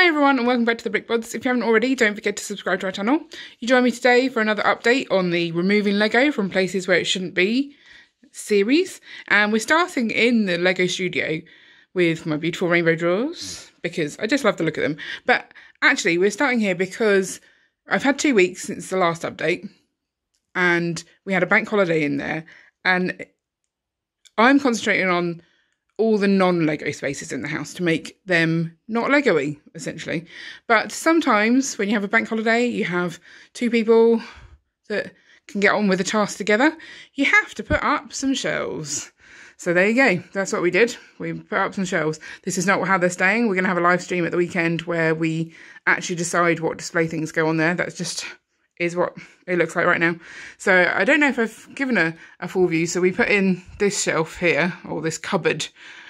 Hi everyone and welcome back to the Bods. If you haven't already, don't forget to subscribe to our channel. You join me today for another update on the removing Lego from places where it shouldn't be series. And we're starting in the Lego studio with my beautiful rainbow drawers because I just love the look of them. But actually we're starting here because I've had 2 weeks since the last update and we had a bank holiday in there, and I'm concentrating on all the non-Lego spaces in the house to make them not Lego-y, essentially. But sometimes when you have a bank holiday, you have two people that can get on with the task together, you have to put up some shelves. So there you go, that's what we did. We put up some shelves. This is not how they're staying. We're going to have a live stream at the weekend where we actually decide what display things go on there. That's just is what it looks like right now. So I don't know if I've given a full view. So we put in this shelf here, or this cupboard,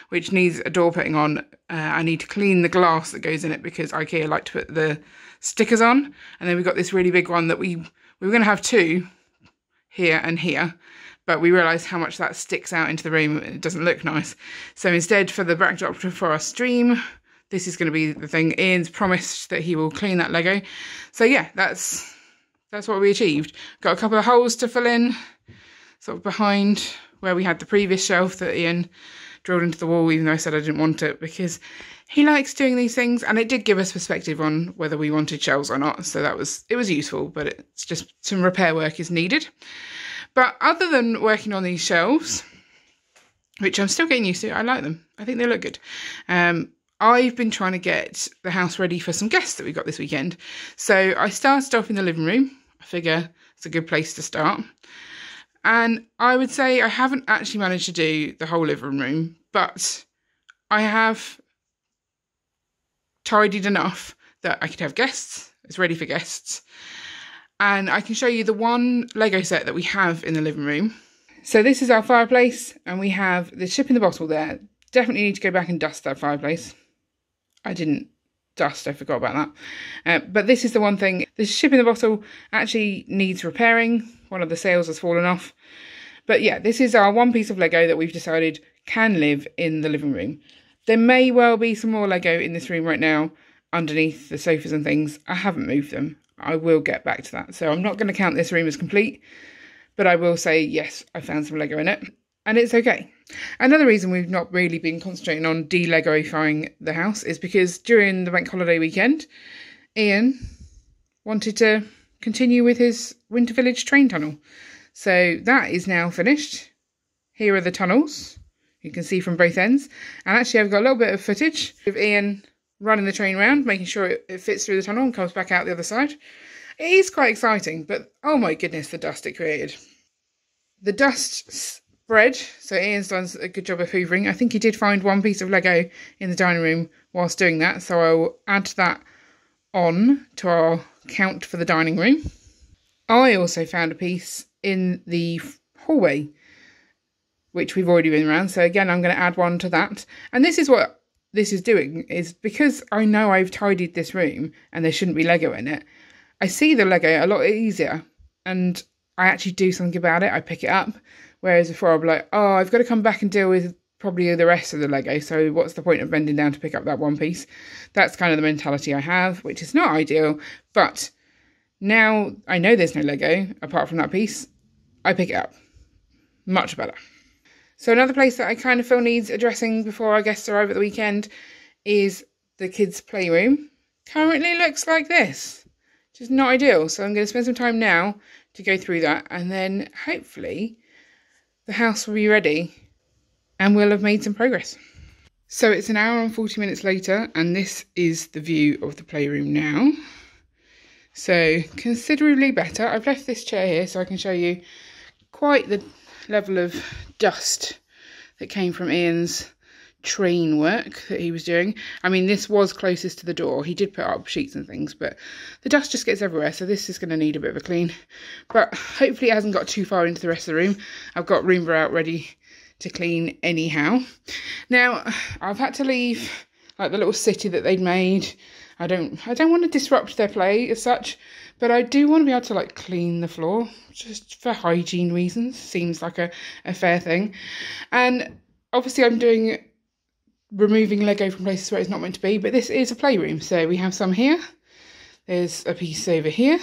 which needs a door putting on. I need to clean the glass that goes in it because IKEA like to put the stickers on. And then we've got this really big one that we were going to have two here and here, but we realised how much that sticks out into the room and it doesn't look nice. So instead, for the backdrop for our stream, this is going to be the thing. Ian's promised that he will clean that Lego. So yeah, that's what we achieved. Got a couple of holes to fill in, sort of behind where we had the previous shelf that Ian drilled into the wall, even though I said I didn't want it, because he likes doing these things, and it did give us perspective on whether we wanted shelves or not. So it was useful, but it's just some repair work is needed. But other than working on these shelves, which I'm still getting used to, I like them. I think they look good. I've been trying to get the house ready for some guests that we got this weekend. So I started off in the living room. I figure it's a good place to start. And I would say I haven't actually managed to do the whole living room, but I have tidied enough that I could have guests. It's ready for guests. And I can show you the one Lego set that we have in the living room. So this is our fireplace, and we have the chip in the bottle there. Definitely need to go back and dust that fireplace. I didn't dust, I forgot about that. But this is the one thing. The chip in the bottle actually needs repairing. One of the sails has fallen off. But yeah, this is our one piece of Lego that we've decided can live in the living room. There may well be some more Lego in this room right now underneath the sofas and things. I haven't moved them. I will get back to that. So I'm not going to count this room as complete, but I will say, yes, I found some Lego in it, and it's okay. Another reason we've not really been concentrating on de-Legoifying the house is because during the bank holiday weekend, Ian wanted to continue with his Winter Village train tunnel. So that is now finished. Here are the tunnels. You can see from both ends. And actually I've got a little bit of footage of Ian running the train around, making sure it fits through the tunnel and comes back out the other side. It is quite exciting, but oh my goodness, the dust it created. The dust spread, so Ian's done a good job of hoovering. I think he did find one piece of Lego in the dining room whilst doing that, so I will add that on to our count for the dining room. I also found a piece in the hallway, which we've already been around, so again I'm going to add one to that. And this is what this is doing, is because I know I've tidied this room and there shouldn't be Lego in it, I see the Lego a lot easier and I actually do something about it. I pick it up, whereas before I'd be like, oh, I've got to come back and deal with probably the rest of the Lego, so what's the point of bending down to pick up that one piece? That's kind of the mentality I have, which is not ideal, but now I know there's no Lego apart from that piece, I pick it up. Much better. So another place that I kind of feel needs addressing before our guests arrive at the weekend is the kids' playroom. Currently looks like this, which is not ideal. So I'm going to spend some time now to go through that, and then hopefully the house will be ready and we'll have made some progress. So it's an hour and 40 minutes later, and this is the view of the playroom now. So considerably better. I've left this chair here so I can show you quite the level of dust that came from Ian's train work that he was doing. I mean, this was closest to the door. He did put up sheets and things, but the dust just gets everywhere, so this is going to need a bit of a clean. But hopefully it hasn't got too far into the rest of the room. I've got Roomba out ready to clean anyhow. Now, I've had to leave like the little city that they'd made. I don't want to disrupt their play as such, but I do want to be able to like clean the floor just for hygiene reasons. Seems like a fair thing. And obviously I'm doing removing Lego from places where it's not meant to be, but this is a playroom. So we have some here. There's a piece over here.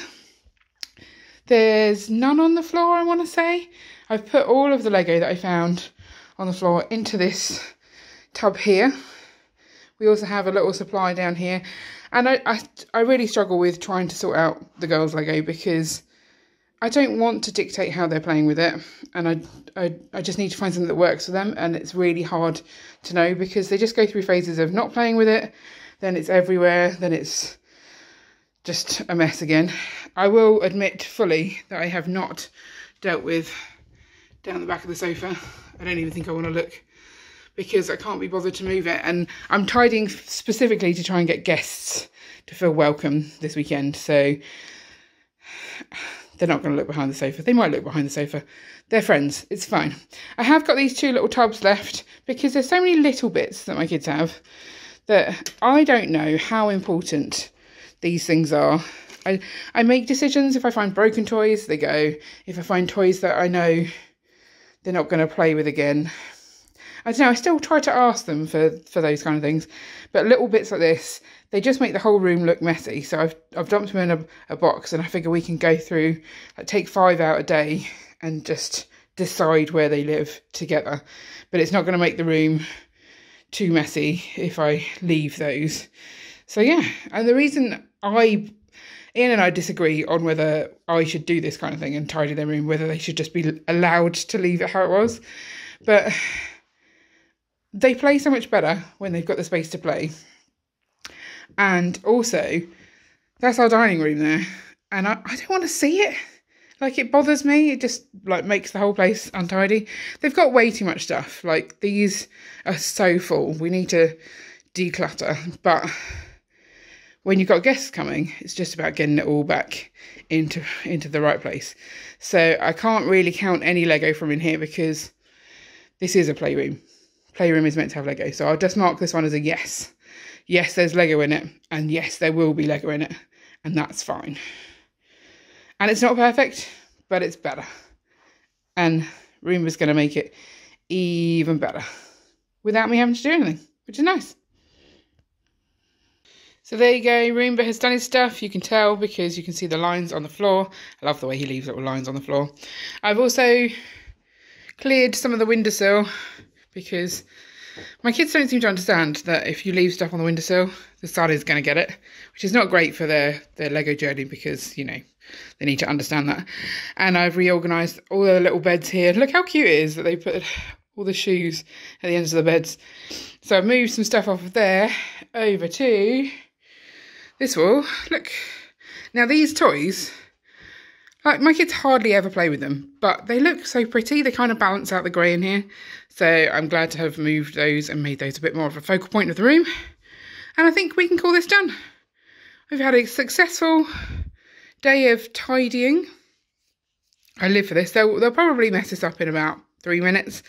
There's none on the floor, I want to say. I've put all of the Lego that I found on the floor into this tub here. We also have a little supply down here. And I really struggle with trying to sort out the girls' Lego because I don't want to dictate how they're playing with it. And I just need to find something that works for them. And it's really hard to know because they just go through phases of not playing with it. Then it's everywhere. Then it's just a mess again. I will admit fully that I have not dealt with down the back of the sofa. I don't even think I want to look because I can't be bothered to move it. And I'm tidying specifically to try and get guests to feel welcome this weekend. So they're not going to look behind the sofa. They might look behind the sofa. They're friends. It's fine. I have got these two little tubs left because there's so many little bits that my kids have that I don't know how important these things are. I make decisions. If I find broken toys, they go. If I find toys that I know they're not going to play with again, I don't know, I still try to ask them for those kind of things. But little bits like this, they just make the whole room look messy. So I've dumped them in a box, and I figure we can go through, like, take 5 out a day and just decide where they live together. But it's not going to make the room too messy if I leave those. So yeah, and the reason Ian and I disagree on whether I should do this kind of thing and tidy their room, whether they should just be allowed to leave it how it was. But they play so much better when they've got the space to play. And also, that's our dining room there. And I don't want to see it. Like, it bothers me. It just, like, makes the whole place untidy. They've got way too much stuff. Like, these are so full. We need to declutter. But when you've got guests coming, it's just about getting it all back into the right place. So I can't really count any Lego from in here because this is a playroom. Playroom is meant to have Lego. So I'll just mark this one as a yes. Yes, there's Lego in it. And yes, there will be Lego in it. And that's fine. And it's not perfect, but it's better. And Roomba's going to make it even better without me having to do anything, which is nice. So there you go, Roomba has done his stuff. You can tell because you can see the lines on the floor. I love the way he leaves little lines on the floor. I've also cleared some of the windowsill because my kids don't seem to understand that if you leave stuff on the windowsill, the sun is going to get it, which is not great for their Lego journey because, you know, they need to understand that. And I've reorganised all the little beds here. Look how cute it is that they put all the shoes at the ends of the beds. So I've moved some stuff off of there over to this wall. Look. Now these toys, like, my kids hardly ever play with them, but they look so pretty. They kind of balance out the grey in here. So I'm glad to have moved those and made those a bit more of a focal point of the room. And I think we can call this done. We've had a successful day of tidying. I live for this. They'll probably mess this up in about 3 minutes.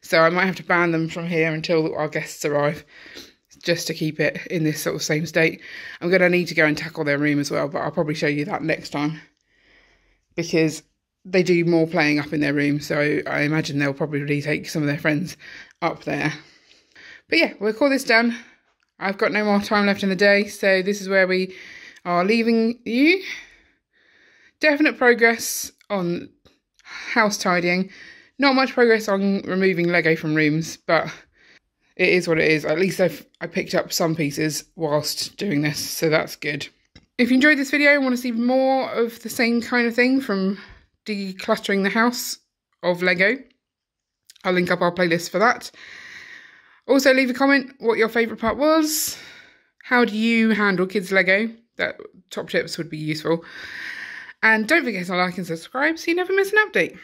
So I might have to ban them from here until our guests arrive, just to keep it in this sort of same state. I'm going to need to go and tackle their room as well, but I'll probably show you that next time because they do more playing up in their room. So I imagine they'll probably take some of their friends up there. But yeah, we'll call this done. I've got no more time left in the day, so this is where we are leaving you. Definite progress on house tidying. Not much progress on removing Lego from rooms, but it is what it is. At least I picked up some pieces whilst doing this, so that's good. If you enjoyed this video and want to see more of the same kind of thing from decluttering the house of Lego, I'll link up our playlist for that. Also, leave a comment what your favourite part was. How do you handle kids' Lego? That top tips would be useful. And don't forget to like and subscribe so you never miss an update.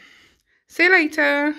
See you later.